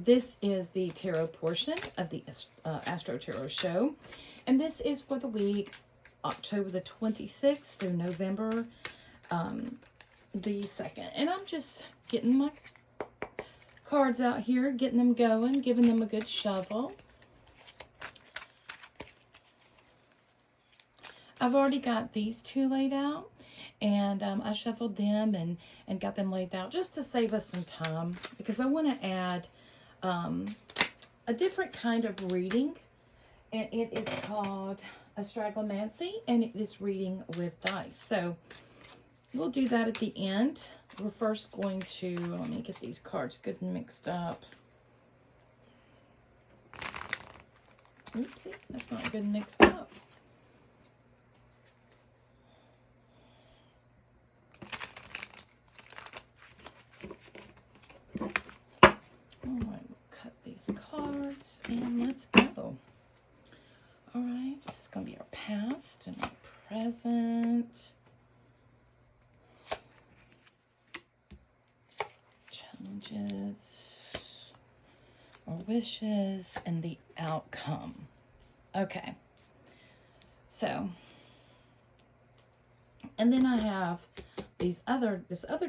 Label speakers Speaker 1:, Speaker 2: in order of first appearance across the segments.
Speaker 1: This is the tarot portion of the AstroTarot Show. And this is for the week October the 26th through November the 2nd. And I'm just getting my cards out here, getting them going, giving them a good shuffle. I've already got these two laid out, and I shuffled them and got them laid out just to save us some time, because I want to add a different kind of reading, and it is called Astraglomancy, and it is reading with dice. So we'll do that at the end. We're first going to, let me get these cards good and mixed up. Oopsie, that's not good and mixed up. Cards, and let's go. All right, this is going to be our past and our present. Challenges, our wishes, and the outcome. Okay, so, and then I have this other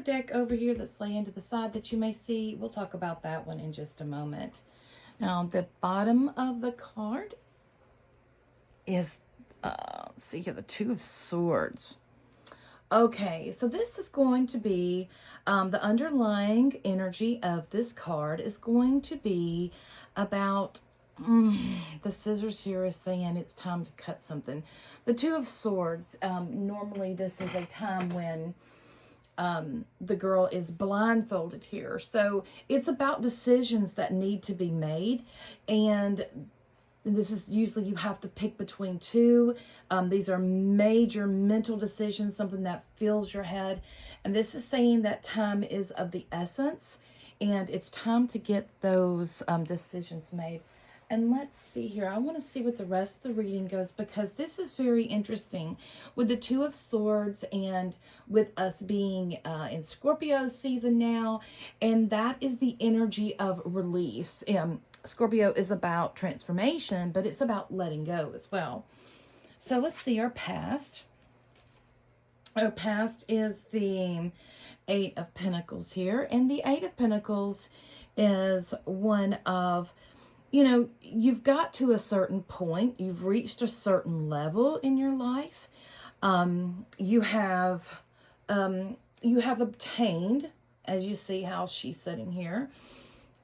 Speaker 1: deck over here that's laying to the side that you may see. We'll talk about that one in just a moment. Now, the bottom of the card is, let's see here, the Two of Swords. Okay, so this is going to be, the underlying energy of this card is going to be about, the scissors here is saying it's time to cut something. The Two of Swords, normally this is a time when the girl is blindfolded here. So it's about decisions that need to be made. And this is usually you have to pick between two. These are major mental decisions, something that fills your head. And this is saying that time is of the essence. And it's time to get those decisions made. And let's see here. I want to see what the rest of the reading goes, because this is very interesting with the Two of Swords and with us being in Scorpio season now. And that is the energy of release. Scorpio is about transformation, but it's about letting go as well. So let's see our past. Our past is the Eight of Pentacles here. And the Eight of Pentacles is one of, you know, you've got to a certain point. You've reached a certain level in your life. You have obtained, as you see how she's sitting here,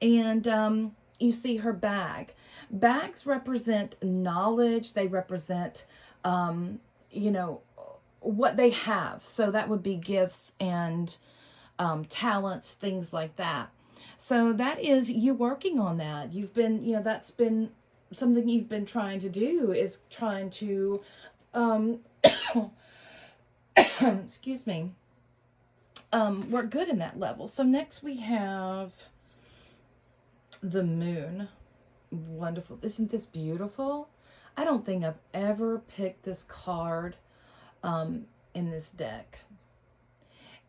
Speaker 1: and you see her bag. Bags represent knowledge. They represent, you know, what they have. So that would be gifts and talents, things like that. So that is you working on that. You've been, you know, that's been something you've been trying to do, is trying to, excuse me, work good in that level. So next we have the Moon. Wonderful. Isn't this beautiful? I don't think I've ever picked this card in this deck.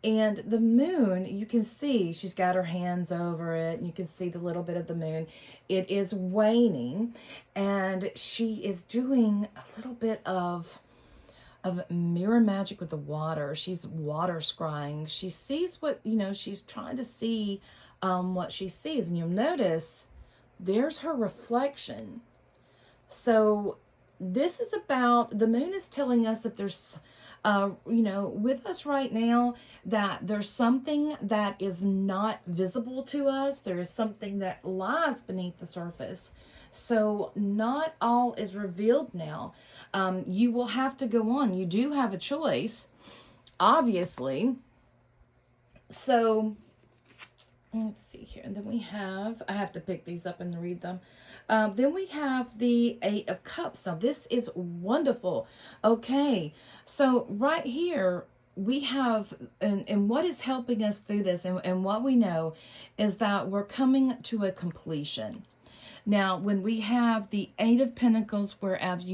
Speaker 1: And the Moon, you can see she's got her hands over it, and you can see the little bit of the moon. It is waning, and she is doing a little bit of mirror magic with the water. She's water scrying. She sees what, you know, she's trying to see what she sees. And you'll notice there's her reflection. So this is about, the Moon is telling us that there's, you know, with us right now, that there's something that is not visible to us. There is something that lies beneath the surface. So not all is revealed now. You will have to go on. You do have a choice, obviously. So let's see here. And then we have, I have to pick these up and read them. Then we have the Eight of Cups. Now this is wonderful. Okay, so right here we have, and what is helping us through this, and what we know is that we're coming to a completion. Now, when we have the Eight of Pentacles, whereas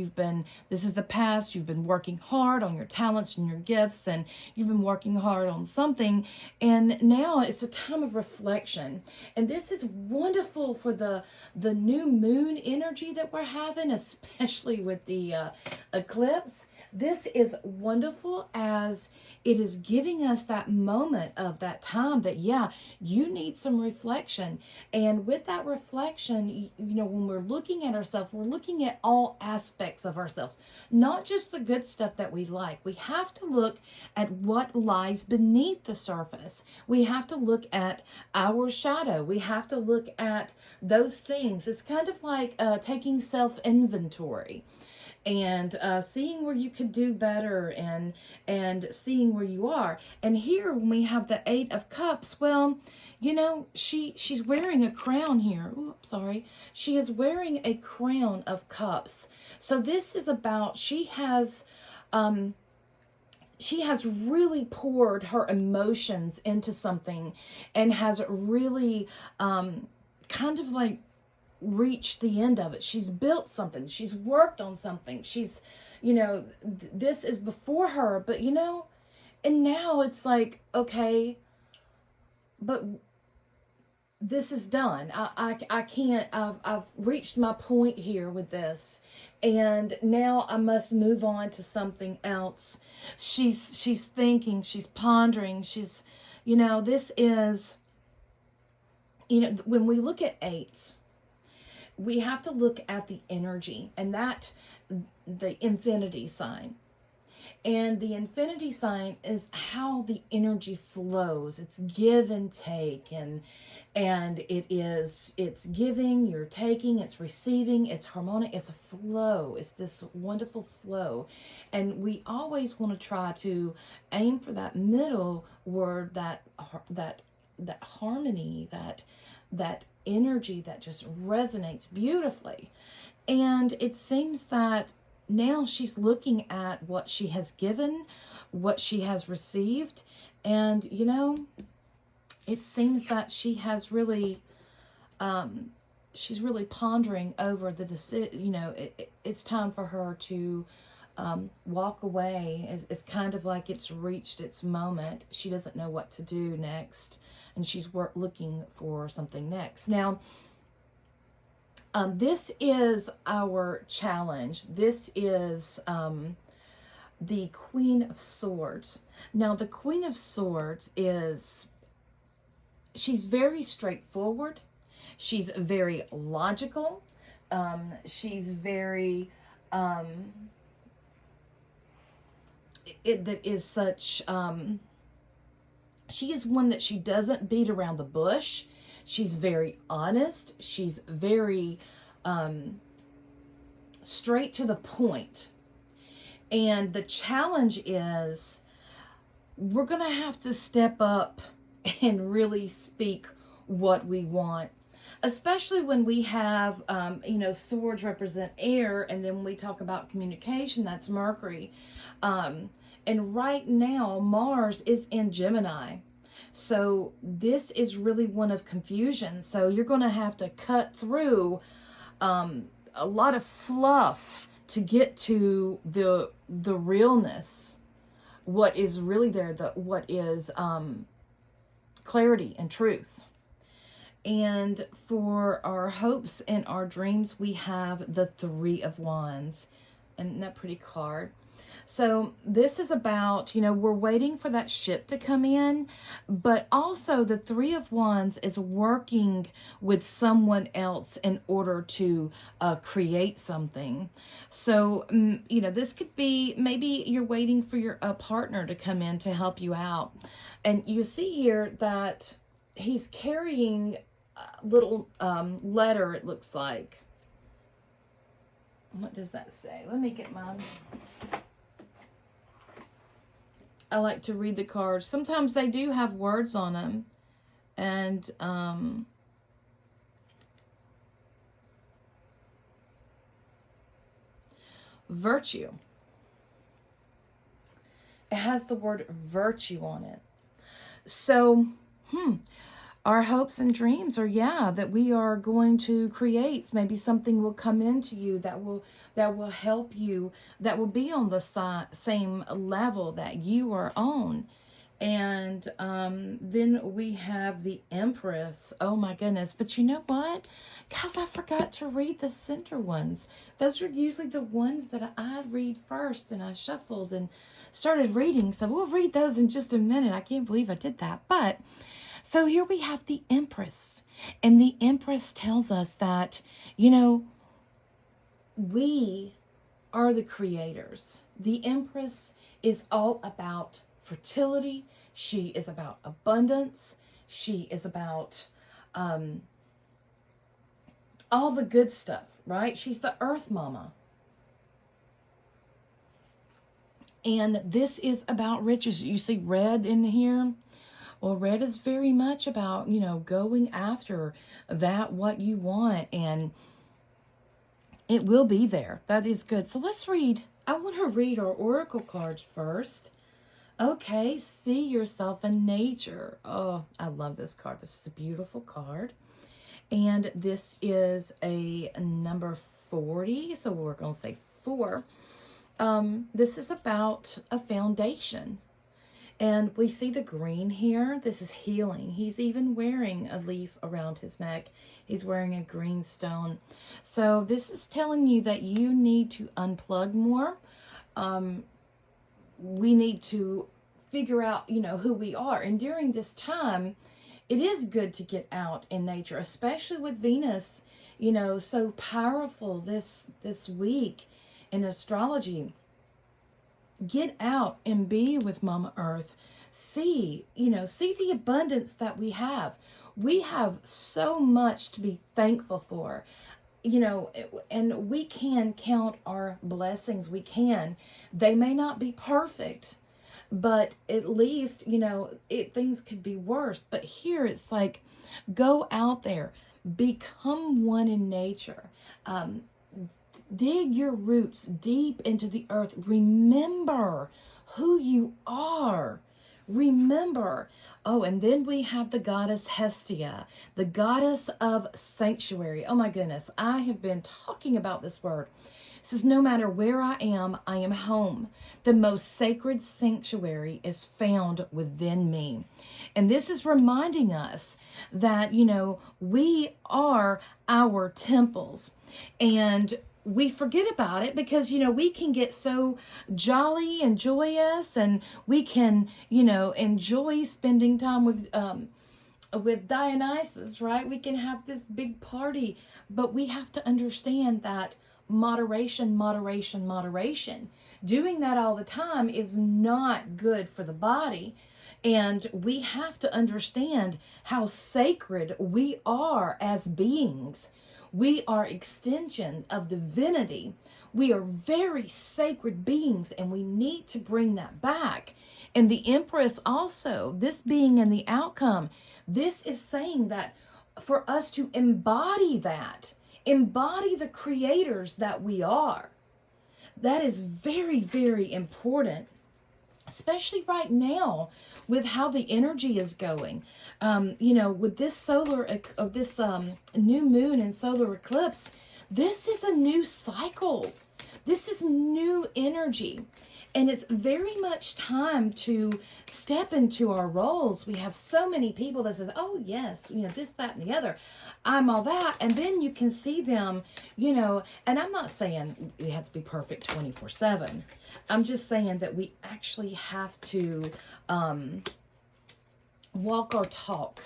Speaker 1: this is the past, you've been working hard on your talents and your gifts, and you've been working hard on something, and now it's a time of reflection. And this is wonderful for the new moon energy that we're having, especially with the eclipse. This is wonderful as it is giving us that moment of that time that, yeah, you need some reflection. And with that reflection, you know, when we're looking at ourselves, we're looking at all aspects of ourselves, not just the good stuff that we like. We have to look at what lies beneath the surface. We have to look at our shadow. We have to look at those things. It's kind of like taking self-inventory and seeing where you could do better, and seeing where you are. And here, when we have the Eight of Cups, well, you know, she's wearing a crown here. Oops, sorry. She is wearing a crown of cups. So this is about, she has really poured her emotions into something, and has really kind of like reached the end of it. She's built something. She's worked on something. She's, you know, this is before her, but you know, and now it's like, okay, but this is done. I can't, I've reached my point here with this, and now I must move on to something else. She's thinking, she's pondering, she's, you know, this is, you know, when we look at eights, we have to look at the energy, and that the infinity sign. And the infinity sign is how the energy flows. It's give and take, and it's giving, you're taking, it's receiving, it's harmonic, it's a flow. It's this wonderful flow. And we always want to try to aim for that middle word, that harmony, that energy that just resonates beautifully. And it seems that now she's looking at what she has given, what she has received, and you know, it seems that she has really she's really pondering over the decision. You know, it's time for her to walk away. It's kind of like it's reached its moment. She doesn't know what to do next, and she's looking for something next. Now, this is our challenge. This is the Queen of Swords. Now, the Queen of Swords she's very straightforward. She's very logical. She's very, she is one that she doesn't beat around the bush. She's very honest. She's very straight to the point. And the challenge is we're going to have to step up and really speak what we want. Especially when we have, you know, swords represent air, and then when we talk about communication, that's Mercury. And right now, Mars is in Gemini. So this is really one of confusion. So you're going to have to cut through a lot of fluff to get to the realness, what is really there, what is clarity and truth. And for our hopes and our dreams, we have the Three of Wands. Isn't that pretty card? So this is about, you know, we're waiting for that ship to come in, but also the Three of Wands is working with someone else in order to create something. So, you know, this could be, maybe you're waiting for your partner to come in to help you out. And you see here that he's carrying a little letter, it looks like. What does that say? Let me get mine. I like to read the cards. Sometimes they do have words on them. And virtue. It has the word virtue on it. So, our hopes and dreams are, yeah, that we are going to create. Maybe something will come into you that will help you, that will be on the same level that you are on. And then we have the Empress. Oh my goodness. But you know what? Guys, I forgot to read the center ones. Those are usually the ones that I read first, and I shuffled and started reading. So we'll read those in just a minute. I can't believe I did that. But so here we have the Empress. And the Empress tells us that, you know, we are the creators. The Empress is all about fertility. She is about abundance. She is about all the good stuff, right? She's the Earth Mama. And this is about riches. You see red in here? Well, red is very much about, you know, going after that, what you want, and it will be there. That is good. So let's read. I want to read our oracle cards first. Okay, see yourself in nature. Oh, I love this card. This is a beautiful card. And this is a number 40. So we're going to say 4. This is about a foundation. And we see the green here. This is healing. He's even wearing a leaf around his neck. He's wearing a green stone. So this is telling you that you need to unplug more. We need to figure out, you know, who we are. And during this time, it is good to get out in nature, especially with Venus, you know, so powerful this week in astrology. Get out and be with Mama Earth. See, you know, see the abundance that we have. We have so much to be thankful for, you know, and we can count our blessings. We can. They may not be perfect, but at least, you know, things could be worse. But here it's like, go out there, become one in nature. Dig your roots deep into the earth. Remember who you are. Remember. Oh, and then we have the goddess Hestia, the goddess of sanctuary. Oh my goodness, I have been talking about this word. It says, no matter where I am home. The most sacred sanctuary is found within me. And this is reminding us that, you know, we are our temples. And we forget about it because, you know, we can get so jolly and joyous, and we can, you know, enjoy spending time with Dionysus, right? We can have this big party, but we have to understand that moderation, moderation, moderation. Doing that all the time is not good for the body. And we have to understand how sacred we are as beings. We are extension of divinity. We are very sacred beings, and we need to bring that back. And the Empress also, this being in the outcome, this is saying that for us to embody that, embody the creators that we are. That is very, very important, especially right now with how the energy is going. You know, with this new moon and solar eclipse, this is a new cycle. This is new energy. And it's very much time to step into our roles. We have so many people that says, oh yes, you know, this, that, and the other. I'm all that. And then you can see them, you know, and I'm not saying we have to be perfect 24/7. I'm just saying that we actually have to walk our talk.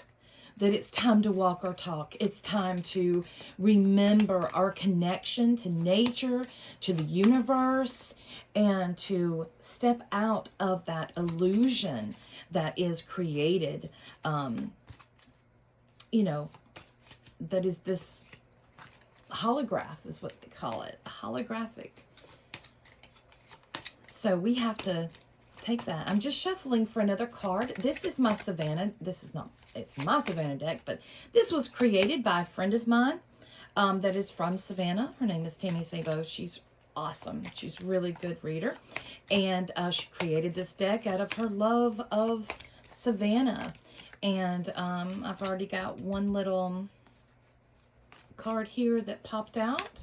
Speaker 1: That it's time to walk our talk. It's time to remember our connection to nature, to the universe, and to step out of that illusion that is created, you know, that is this holograph is what they call it, holographic. So we have to take that. I'm just shuffling for another card. This is my Savannah. This is not, it's my Savannah deck, but this was created by a friend of mine that is from Savannah. Her name is Tammy Sabo. She's awesome. She's a really good reader. And she created this deck out of her love of Savannah. And I've already got one little card here that popped out.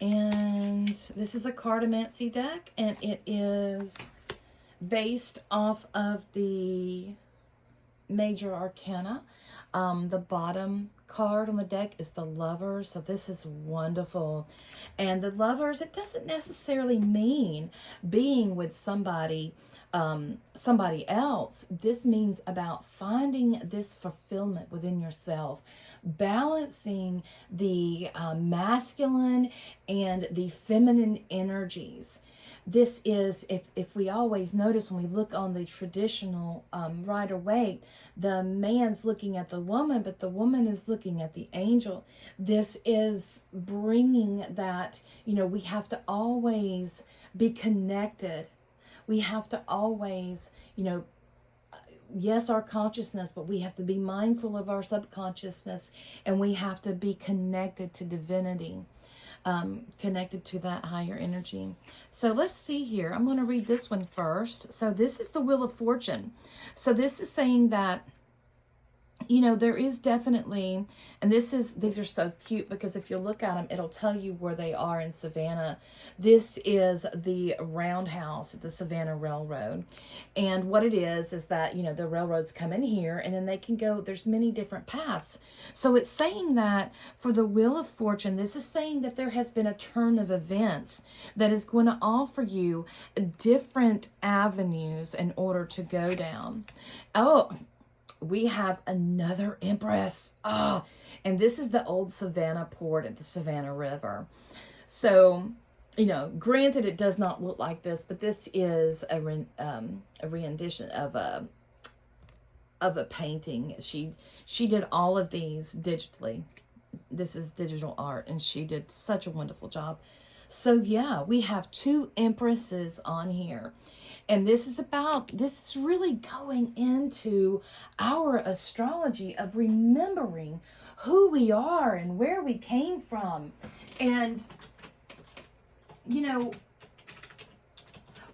Speaker 1: And this is a cartomancy deck, and it is based off of the major arcana. The bottom card on the deck is the Lovers, so this is wonderful. And the Lovers, it doesn't necessarily mean being with somebody else. This means about finding this fulfillment within yourself, balancing the masculine and the feminine energies. This is, if we always notice when we look on the traditional Rider-Waite, the man's looking at the woman, but the woman is looking at the angel. This is bringing that, we have to always be connected. We have to always, yes, our consciousness, but we have to be mindful of our subconsciousness, and we have to be connected to divinity. Connected to that higher energy. So let's see here. I'm going to read this one first. So this is the Wheel of Fortune. So this is saying that, there is definitely, and these are so cute because if you look at them, it'll tell you where they are in Savannah. This is the roundhouse at the Savannah Railroad. And what it is that, the railroads come in here and then they can go, there's many different paths. So it's saying that for the Wheel of Fortune, this is saying that there has been a turn of events that is going to offer you different avenues in order to go down. Oh, we have another Empress. And this is the old Savannah port at the Savannah River. So, granted, it does not look like this, but this is a rendition of a painting. She did all of these digitally. This is digital art, and she did such a wonderful job. So yeah, we have two Empresses on here. And this is really going into our astrology of remembering who we are and where we came from. And,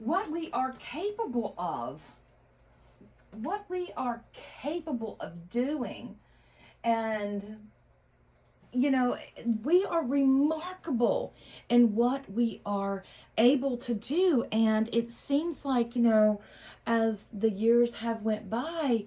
Speaker 1: what we are capable of. What we are capable of doing. And, we are remarkable in what we are able to do. And it seems like, as the years have went by,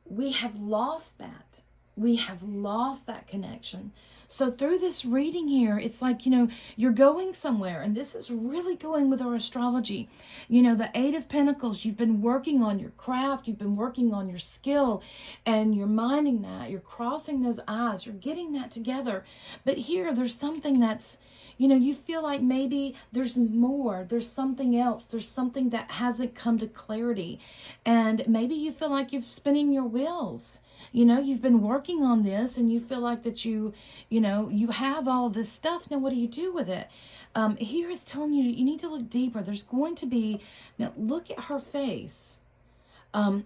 Speaker 1: we have lost that. We have lost that connection. So through this reading here, it's like, you're going somewhere, and this is really going with our astrology. The Eight of Pentacles, you've been working on your craft, you've been working on your skill, and you're minding that, you're crossing those I's, you're getting that together. But here, there's something that's, you feel like maybe there's more, there's something else, there's something that hasn't come to clarity. And maybe you feel like you're spinning your wheels. You've been working on this and you feel like that you have all this stuff. Now, what do you do with it? Here it's telling you need to look deeper. There's going to be, now look at her face. And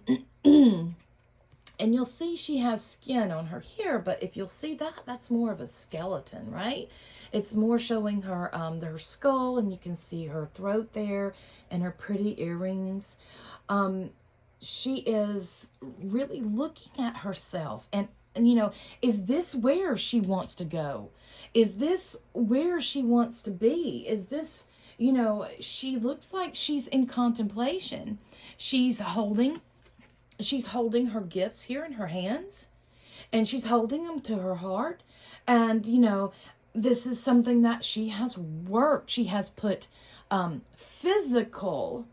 Speaker 1: you'll see she has skin on her here, but if you'll see that, that's more of a skeleton, right? It's more showing her, her skull, and you can see her throat there and her pretty earrings. She is really looking at herself and is this where she wants to go? Is this where she wants to be? Is this, she looks like she's in contemplation. She's holding her gifts here in her hands, and she's holding them to her heart. And, this is something that she has worked. She has put physical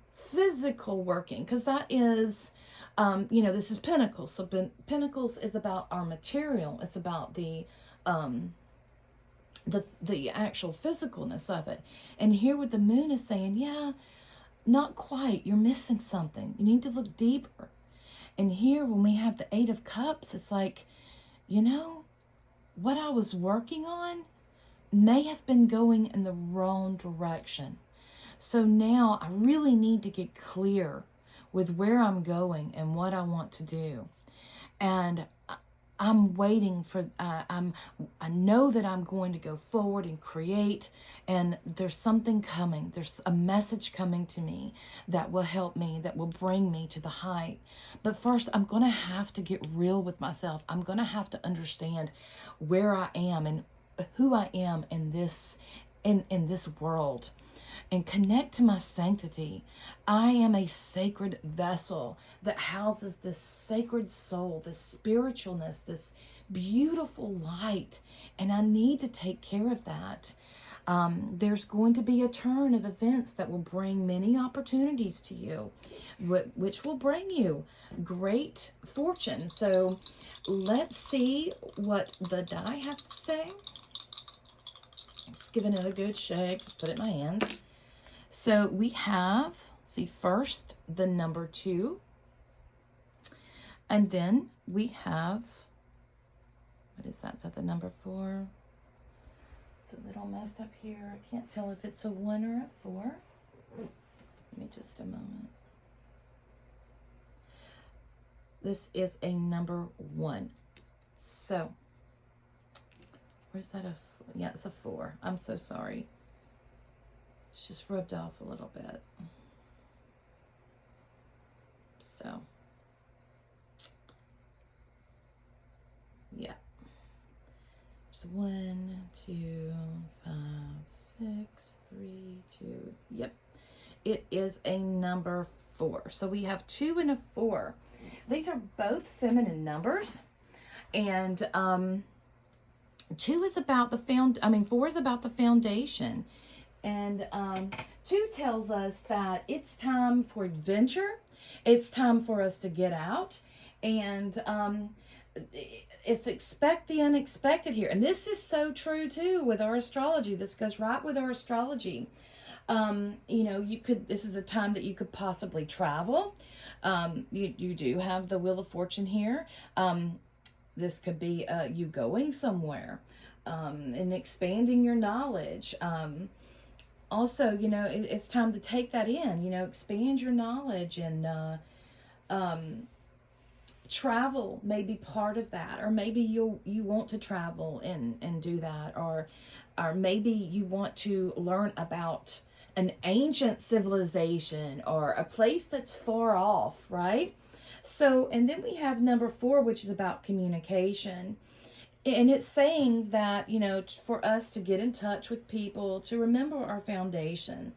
Speaker 1: working, because that is, this is Pentacles. So Pentacles is about our material. It's about the actual physicalness of it. And here with the Moon is saying, yeah, not quite. You're missing something. You need to look deeper. And here when we have the Eight of Cups, it's like, what I was working on may have been going in the wrong direction. So now I really need to get clear with where I'm going and what I want to do. And I'm waiting for, I know that I'm going to go forward and create, and there's something coming. There's a message coming to me that will help me, that will bring me to the height. But first, I'm going to have to get real with myself. I'm going to have to understand where I am and who I am in this, in this world, and connect to my sanctity. I am a sacred vessel that houses this sacred soul, this spiritualness, this beautiful light, and I need to take care of that. There's going to be a turn of events that will bring many opportunities to you, which will bring you great fortune. So let's see what the die have to say. Just giving it a good shake. Just put it in my hands. So we have, see, first the number 2, and then we have, what is that? Is that the number 4? It's a little messed up here. I can't tell if it's a 1 or a 4. Give me just a moment. This is a number 1. So, where's that? Yeah, it's a 4. I'm so sorry. It's just rubbed off a little bit. So, yeah. There's 1, 2, 5, 6, 3, 2. Yep. It is a number 4. So we have 2 and a 4. These are both feminine numbers. And 2 is about the 4 is about the foundation. And 2 tells us that it's time for adventure. It's time for us to get out. And it's expect the unexpected here. And this is so true, too, with our astrology. This goes right with our astrology. You know, this is a time that you could possibly travel. You do have the Wheel of Fortune here. This could be you going somewhere and expanding your knowledge. Also, you know, it's time to take that in, you know, expand your knowledge, and travel may be part of that. Or maybe you want to travel and do that. Or maybe you want to learn about an ancient civilization or a place that's far off, right? So, and then we have number 4, which is about communication. And it's saying that, you know, for us to get in touch with people, to remember our foundation.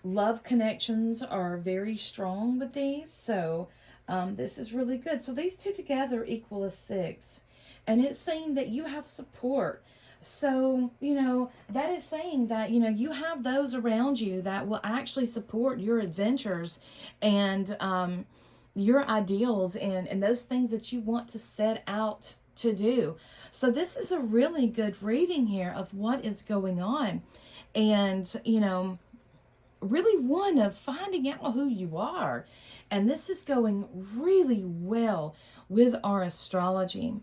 Speaker 1: Love connections are very strong with these. So this is really good. So these 2 together equal a 6. And it's saying that you have support. So, you know, that is saying that, you know, you have those around you that will actually support your adventures and your ideals and those things that you want to set out to do. So this is a really good reading here of what is going on. And, you know, really one of finding out who you are. And this is going really well with our astrology.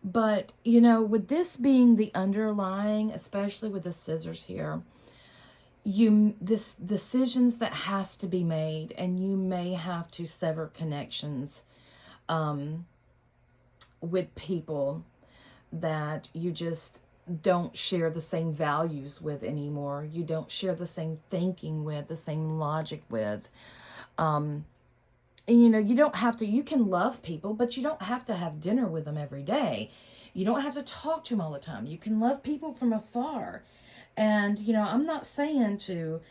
Speaker 1: But, you know, with this being the underlying, especially with the scissors here, this decisions that has to be made, and you may have to sever connections with people that you just don't share the same values with anymore. You don't share the same thinking with, the same logic with. And, you know, you don't have to, you can love people, but you don't have to have dinner with them every day. You don't have to talk to them all the time. You can love people from afar. And, you know, I'm not saying to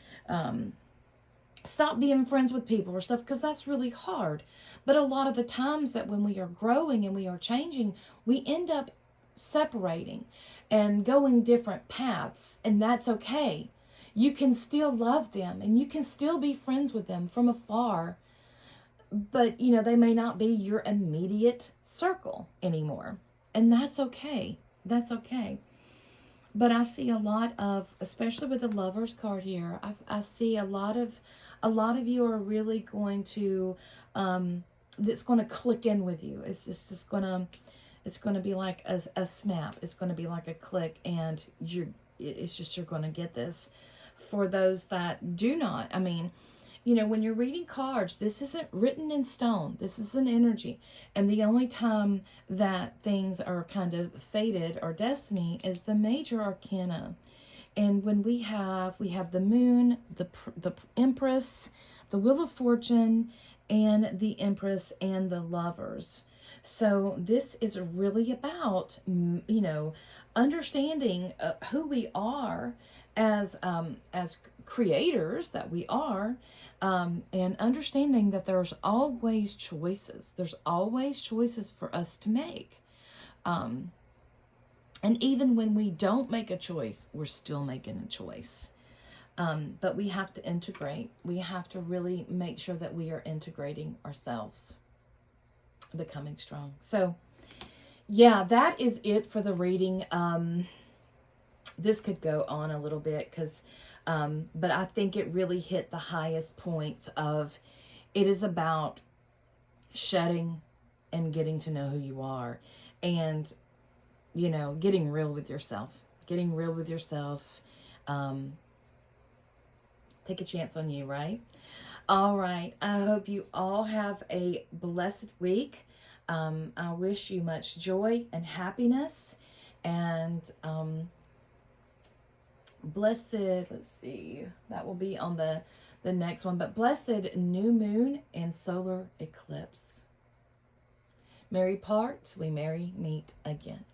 Speaker 1: stop being friends with people or stuff, because that's really hard. But a lot of the times that when we are growing and we are changing, we end up separating and going different paths. And that's okay. You can still love them and you can still be friends with them from afar. But, you know, they may not be your immediate circle anymore. And that's okay. That's okay. But I see a lot of, especially with the Lovers card here, I see a lot of you are really going to, it's going to click in with you. It's just going to be like a snap. It's going to be like a click, and you're going to get this. For those that do not, I mean, you know, when you're reading cards, this isn't written in stone. This is an energy. And the only time that things are kind of fated or destiny is the major arcana. And when we have the moon, the empress, the wheel of fortune, and the empress and the lovers. So this is really about, you know, understanding who we are as creators that we are, and understanding that there's always choices. There's always choices for us to make. And even when we don't make a choice, we're still making a choice. But we have to integrate. We have to really make sure that we are integrating ourselves, becoming strong. So, yeah, that is it for the reading. This could go on a little bit because, but I think it really hit the highest points of, it is about shedding and getting to know who you are, and, you know, getting real with yourself. Getting real with yourself. Take a chance on you, right? All right. I hope you all have a blessed week. I wish you much joy and happiness. And blessed, let's see, that will be on the next one. But blessed new moon and solar eclipse. Merry part, we merry meet again.